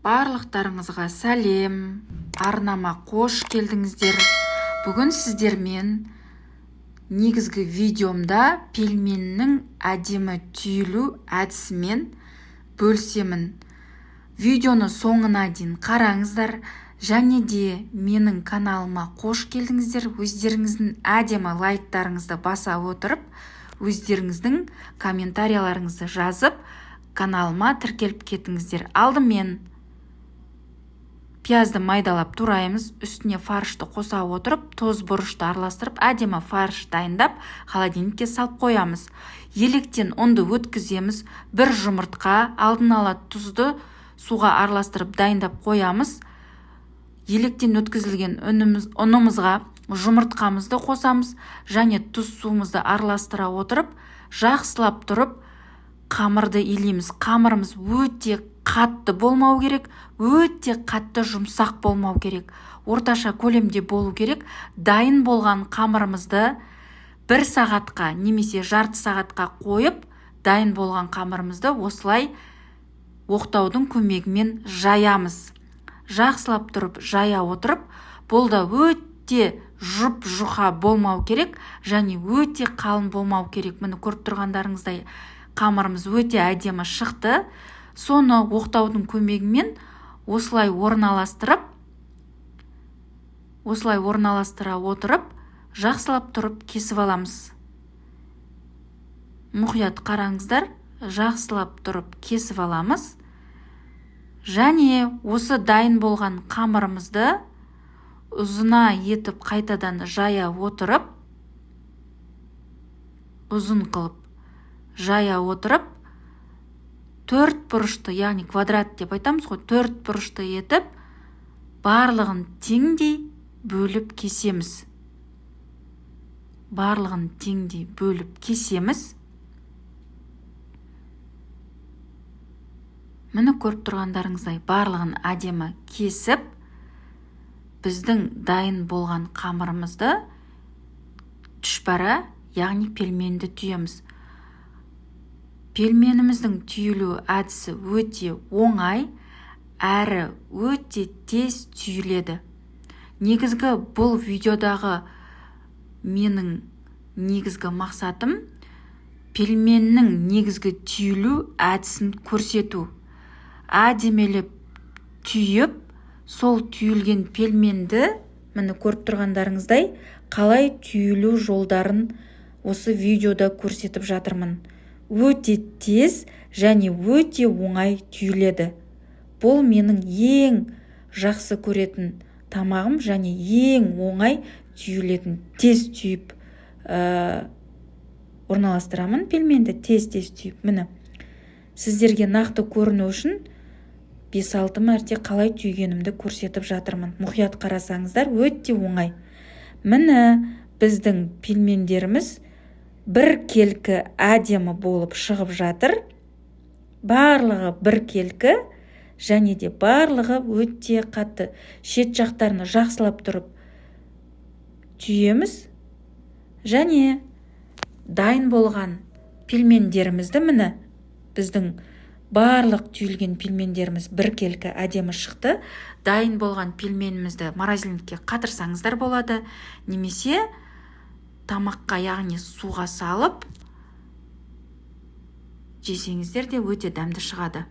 Барлықтарыңызға сәлем, арнама қош келдіңіздер. Бүгін сіздермен негізгі видеомда пельменнің әдемі түйілу әдісімен бөлісемін. Видеоны соңына дейін қараңыздар, және де менің каналыма қош келдіңіздер. Өздеріңіздің әдемі лайктарыңызды баса отырып, өздеріңіздің комментарияларыңызды жазып, каналыма тіркеліп кетіңіздер. Алдымен пиязды майдалап тураймыз, үстіне фаршты қоса отырып, тоз бұрышты араластырып, әдемі фарш дайындап, холодильникке салып қоямыз. Електен ұнды өткіземіз, бір жұмыртқа, алдын ала тұзды суға араластырып дайындап қоямыз. Електен өткізілген ұнымызға жұмыртқамызды қосамыз, және тұз суымызды араластыра отырып, жақсылап тұрып, қамырды илейміз. Қамырымыз өте қатты болмау керек, өте қатты жұмсақ болмау керек. Орташа көлемде болу керек. Дайын болған қамырымызды 1 сағатқа немесе жарты сағатқа қойып, дайын болған қамырымызды осылай оқтаудың көмегімен жаямыз. Жақсылап тұрып, жая отырып, бұл да өте жұп-жұқа болмау керек, және өте қалың болмау керек. Міне көріп тұрғандарыңыздай қамырымыз өте әдемі шықты. Соны оқтаудың көмегімен осылай орналастыра отырып, жақсылап тұрып кесіп аламыз. Мұқият қараңыздар, жақсылап тұрып кесіп аламыз. Және осы дайын болған қамырымызды ұзына етіп қайтадан жая отырып, ұзын қылып жая отырып, 4 бұрышты, яғни квадрат деп айтамыз ғой, 4 бұрышты етіп, барлығын теңдей бөліп кесеміз. Барлығын теңдей бөліп кесеміз. Міне көріп тұрғандарыңыздай барлығын әдемі кесіп, біздің дайын болған қамырымызды түшпәра, яғни пельменді түйеміз. Пельменіміздің түйілу әдісі өте оңай, әрі өте тез түйіледі. Негізгі бұл видеодағы менің негізгі мақсатым пельменнің негізгі түйілу әдісін көрсету. Әдемелеп түйіп, сол түйілген пельменді, міне көріп тұрғандарыңыздай, қалай түйілу жолдарын осы видеода көрсетіп жатырмын. Өте тез және өте оңай түйіледі. Бұл менің ең жақсы көретін тамағым, және ең оңай түйілетін, тез түйіп орналастырамын пельменді, тез түйіп. Міне сіздерге нақты көріну үшін 5-6 мәрте қалай түйгенімді көрсетіп жатырмын. Мұқият қарасаңыздар, өте оңай. Міне біздің пельмендеріміз бір келкі әдемі болып шығып жатыр. Барлығы бір келкі, және де барлығы өте қатты. Шет жақтарына жақсылап тұрып түйеміз. Және дайын болған пельмендерімізді, міне біздің барлық түйілген пельмендеріміз бір келкі әдемі шықты. Дайын болған пельменімізді морозильникке қатырсаңыздар болады, немесе тамаққа, яғни суға салып жесеңіздер де өте дәмді шығады.